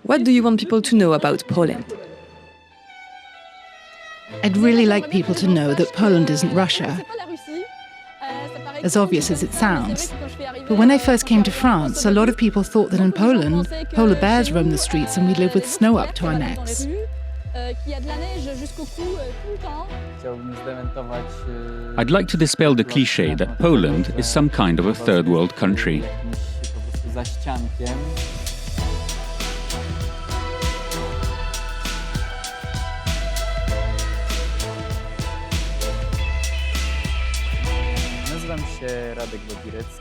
What do you want people to know about Poland? I'd really like people to know that Poland isn't Russia, as obvious as it sounds. But when I first came to France, a lot of people thought that in Poland, polar bears roam the streets and we live with snow up to our necks. I'd like to dispel the cliché that Poland is some kind of a third world country.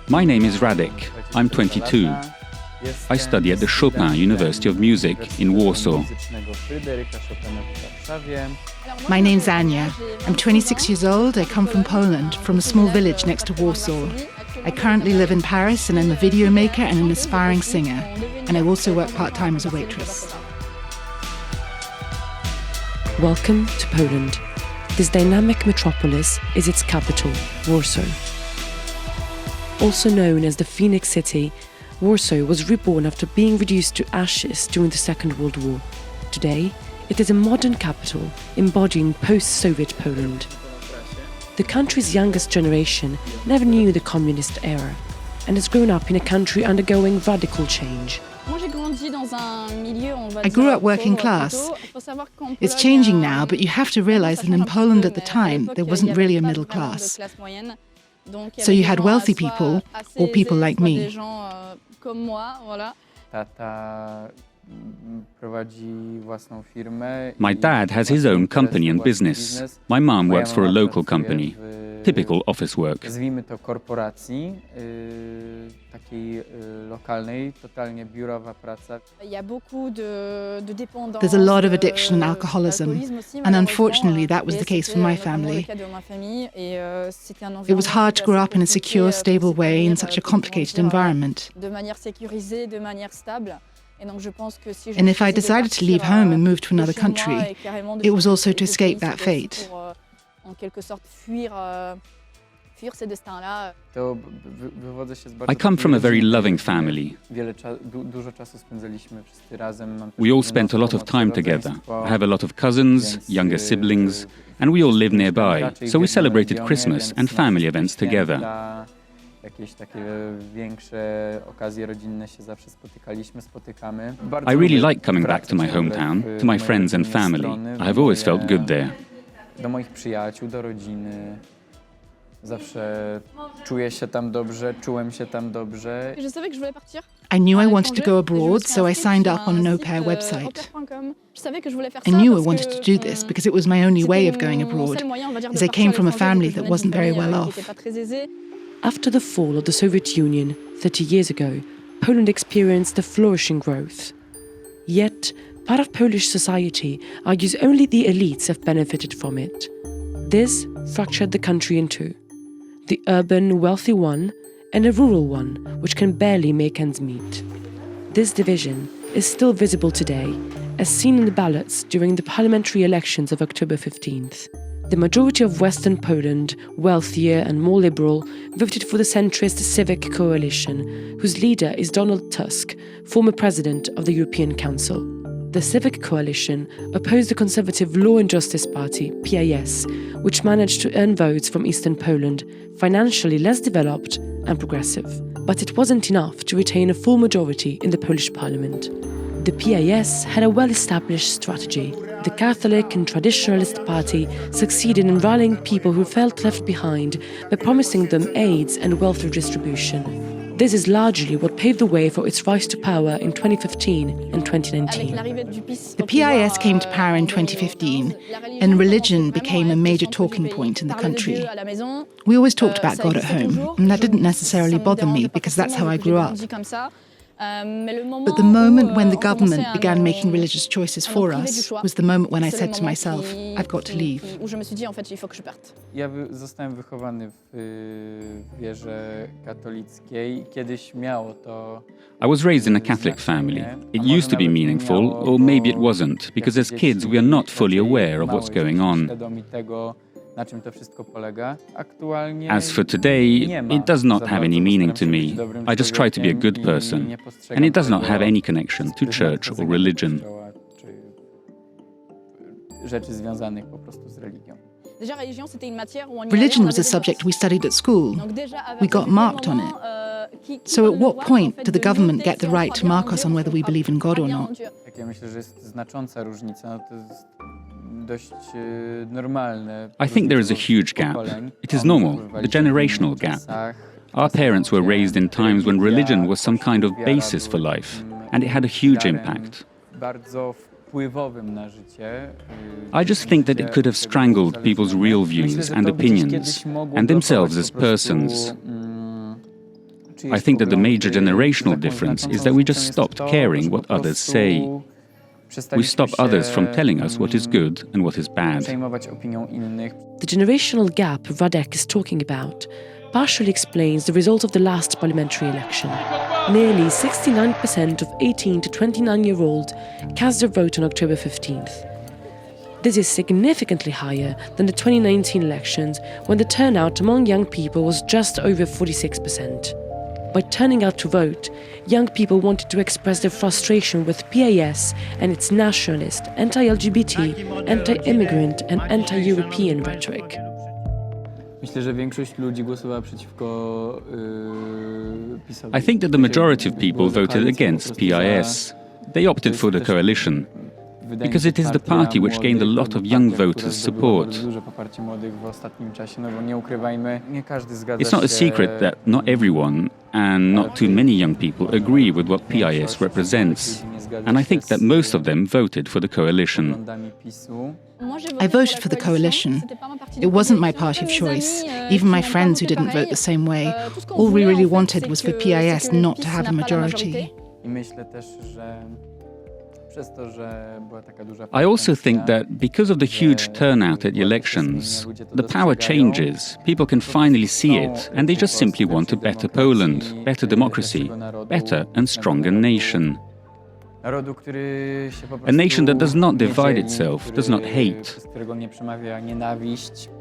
My name is Radek. I'm 22. I study at the Chopin University of Music in Warsaw. My name's Anya. I'm 26 years old. I come from Poland, from a small village next to Warsaw. I currently live in Paris and I'm a video maker and an aspiring singer. And I also work part-time as a waitress. Welcome to Poland. This dynamic metropolis is its capital, Warsaw. Also known as the Phoenix City, Warsaw was reborn after being reduced to ashes during the Second World War. Today, it is a modern capital embodying post-Soviet Poland. The country's youngest generation never knew the communist era and has grown up in a country undergoing radical change. I grew up working class. It's changing now, but you have to realize that in Poland at the time, there wasn't really a middle class. So you had wealthy people, or people like me. My dad has his own company and business. My mom works for a local company. Typical office work. There's a lot of addiction and alcoholism, and unfortunately that was the case for my family. It was hard to grow up in a secure, stable way in such a complicated environment. And if I decided to leave home and move to another country, it was also to escape that fate. I come from a very loving family. We all spent a lot of time together. I have a lot of cousins, younger siblings, and we all live nearby, so we celebrated Christmas and family events together. I really like coming back to my hometown, to my friends and family. I have always felt good there. I knew I wanted to go abroad, so I signed up on an au pair website. I knew I wanted to do this because it was my only way of going abroad, as I came from a family that wasn't very well off. After the fall of the Soviet Union 30 years ago, Poland experienced a flourishing growth. Yet, part of Polish society argues only the elites have benefited from it. This fractured the country in two: the urban, wealthy one and a rural one, which can barely make ends meet. This division is still visible today, as seen in the ballots during the parliamentary elections of October 15th. The majority of Western Poland, wealthier and more liberal, voted for the centrist Civic Coalition, whose leader is Donald Tusk, former president of the European Council. The Civic Coalition opposed the conservative Law and Justice Party, PiS, which managed to earn votes from Eastern Poland, financially less developed and progressive. But it wasn't enough to retain a full majority in the Polish parliament. The PiS had a well-established strategy. The Catholic and traditionalist party succeeded in rallying people who felt left behind by promising them aids and welfare distribution. This is largely what paved the way for its rise to power in 2015 and 2019. The PiS came to power in 2015, and religion became a major talking point in the country. We always talked about God at home, and that didn't necessarily bother me because that's how I grew up. But the moment when the government began making religious choices for us was the moment when I said to myself, I've got to leave. I was raised in a Catholic family. It used to be meaningful, or maybe it wasn't, because as kids we are not fully aware of what's going on. As for today, it does not have any meaning to me. I just try to be a good person, and it does not have any connection to church or religion. Religion was a subject we studied at school. We got marked on it. So at what point did the government get the right to mark us on whether we believe in God or not? I think there is a huge gap. It is normal, the generational gap. Our parents were raised in times when religion was some kind of basis for life, and it had a huge impact. I just think that it could have strangled people's real views and opinions, and themselves as persons. I think that the major generational difference is that we just stopped caring what others say. We stop others from telling us what is good and what is bad. The generational gap Radek is talking about partially explains the result of the last parliamentary election. Nearly 69% of 18 to 29-year-olds cast their vote on October 15th. This is significantly higher than the 2019 elections, when the turnout among young people was just over 46%. By turning out to vote, young people wanted to express their frustration with PiS and its nationalist, anti-LGBT, anti-immigrant and anti-European rhetoric. I think that the majority of people voted against PiS. They opted for the coalition, because it is the party which gained a lot of young voters' support. It's not a secret that not everyone, and not too many young people, agree with what PiS represents. And I think that most of them voted for the coalition. I voted for the coalition. It wasn't my party of choice. Even my friends who didn't vote the same way, all we really wanted was for PiS not to have a majority. I also think that because of the huge turnout at the elections, the power changes, people can finally see it, and they just simply want a better Poland, better democracy, better and stronger nation. A nation that does not divide itself, does not hate.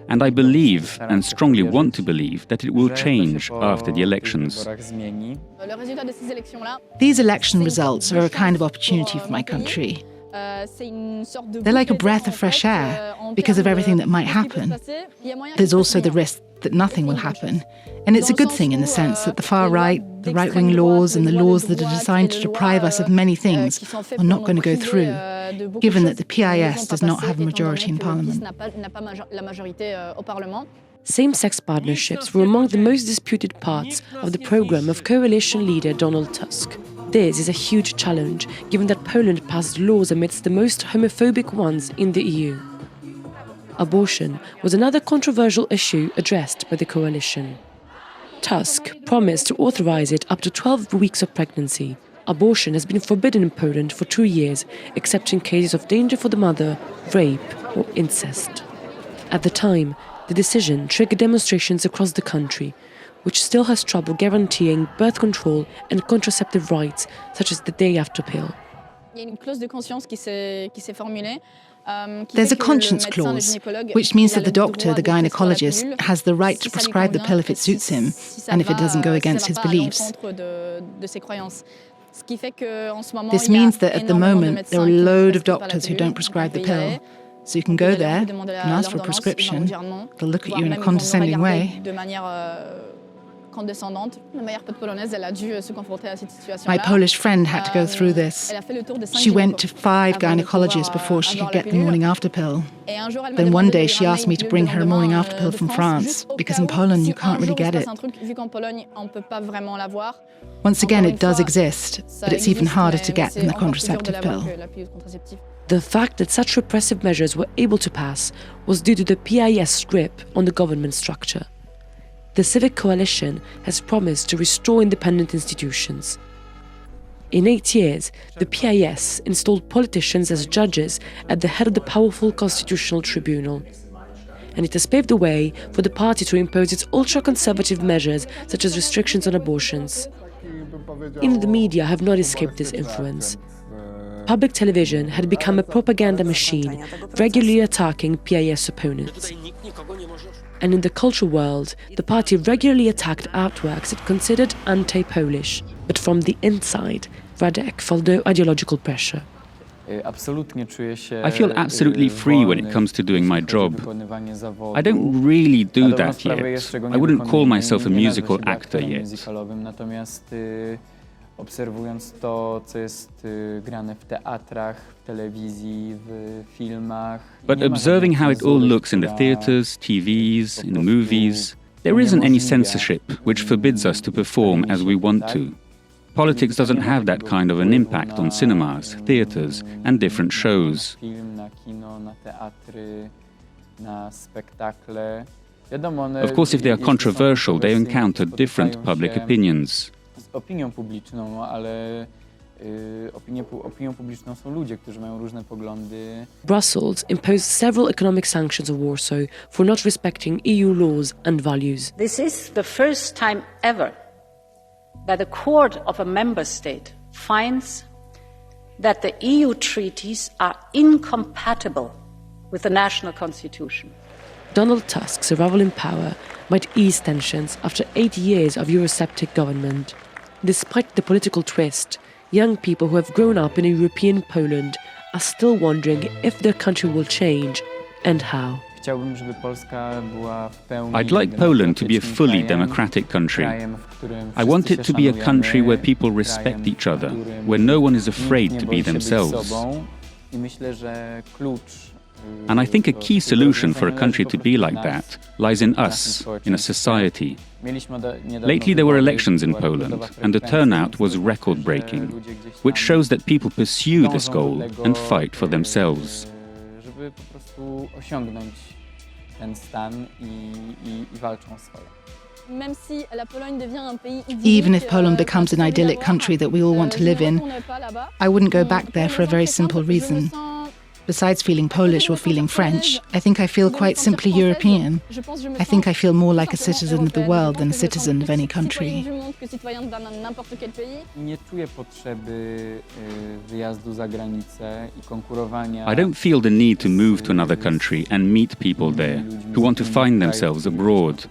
And I believe, and strongly want to believe, that it will change after the elections. These election results are a kind of opportunity for my country. They're like a breath of fresh air because of everything that might happen. There's also the risk that nothing will happen. And it's a good thing in the sense that the far right, the right-wing laws and the laws that are designed to deprive us of many things are not going to go through, given that the PiS does not have a majority in Parliament. Same-sex partnerships were among the most disputed parts of the programme of coalition leader Donald Tusk. This is a huge challenge, given that Poland passed laws amidst the most homophobic ones in the EU. Abortion was another controversial issue addressed by the coalition. Tusk promised to authorize it up to 12 weeks of pregnancy. Abortion has been forbidden in Poland for 2 years, except in cases of danger for the mother, rape or incest. At the time, the decision triggered demonstrations across the country, which still has trouble guaranteeing birth control and contraceptive rights, such as the day after pill. There's a conscience clause, which means that the doctor, the gynecologist, has the right to prescribe the pill if it suits him, and if it doesn't go against his beliefs. This means that at the moment there are a load of doctors who don't prescribe the pill. So you can go there and ask for a prescription. They'll look at you in a condescending way. My Polish friend had to go through this. She went to 5 gynecologists before she could get the morning after pill. Then one day she asked me to bring her a morning after pill from France, because in Poland you can't really get it. Once again, it does exist, but it's even harder to get than the contraceptive pill. The fact that such repressive measures were able to pass was due to the PiS grip on the government structure. The Civic Coalition has promised to restore independent institutions. In 8 years, the PiS installed politicians as judges at the head of the powerful Constitutional Tribunal. And it has paved the way for the party to impose its ultra-conservative measures, such as restrictions on abortions. Even the media have not escaped this influence. Public television had become a propaganda machine, regularly attacking PiS opponents. And in the cultural world, the party regularly attacked artworks it considered anti-Polish, but from the inside, Radek felt no ideological pressure. I feel absolutely free when it comes to doing my job. I don't really do that yet. I wouldn't call myself a musical actor yet. Obserwując to, co jest grane w teatrach, w telewizji, w filmach. But observing how it all looks in the theatres, TVs, in the movies, there isn't any censorship which forbids us to perform as we want to. Politics doesn't have that kind of an impact on cinemas, theatres, and different shows. Of course, if they are controversial, they encounter different public opinions. Opinią publiczną, ale opinią publiczną są ludzie, którzy mają różne poglądy. Brussels imposed several economic sanctions on Warsaw for not respecting EU laws and values. This is the first time ever that a court of a member state finds that the EU treaties are incompatible with the national constitution. Donald Tusk's arrival in power might ease tensions after 8 years of Eurosceptic government. Despite the political twist, young people who have grown up in a European Poland are still wondering if their country will change and how. I'd like Poland to be a fully democratic country. I want it to be a country where people respect each other, where no one is afraid to be themselves. And I think a key solution for a country to be like that lies in us, in a society. Lately there were elections in Poland, and the turnout was record-breaking, which shows that people pursue this goal and fight for themselves. Even if Poland becomes an idyllic country that we all want to live in, I wouldn't go back there for a very simple reason. Besides feeling Polish or feeling French, I think I feel quite simply European. I think I feel more like a citizen of the world than a citizen of any country. I don't feel the need to move to another country and meet people there who want to find themselves abroad.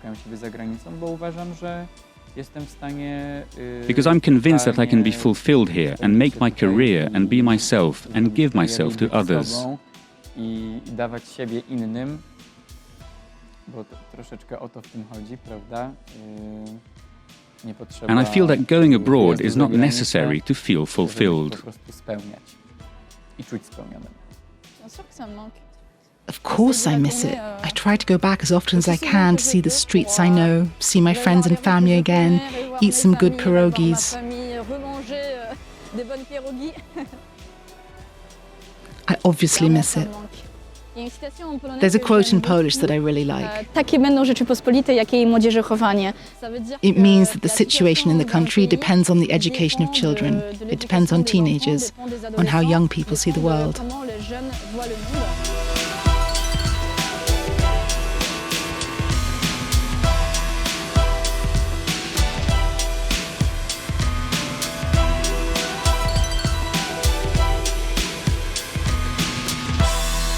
Because I'm convinced that I can be fulfilled here and make my career and be myself and give myself to others. And I feel that going abroad is not necessary to feel fulfilled. Of course I miss it. I try to go back as often as I can to see the streets I know, see my friends and family again, eat some good pierogies. I obviously miss it. There's a quote in Polish that I really like. It means that the situation in the country depends on the education of children. It depends on teenagers, on how young people see the world.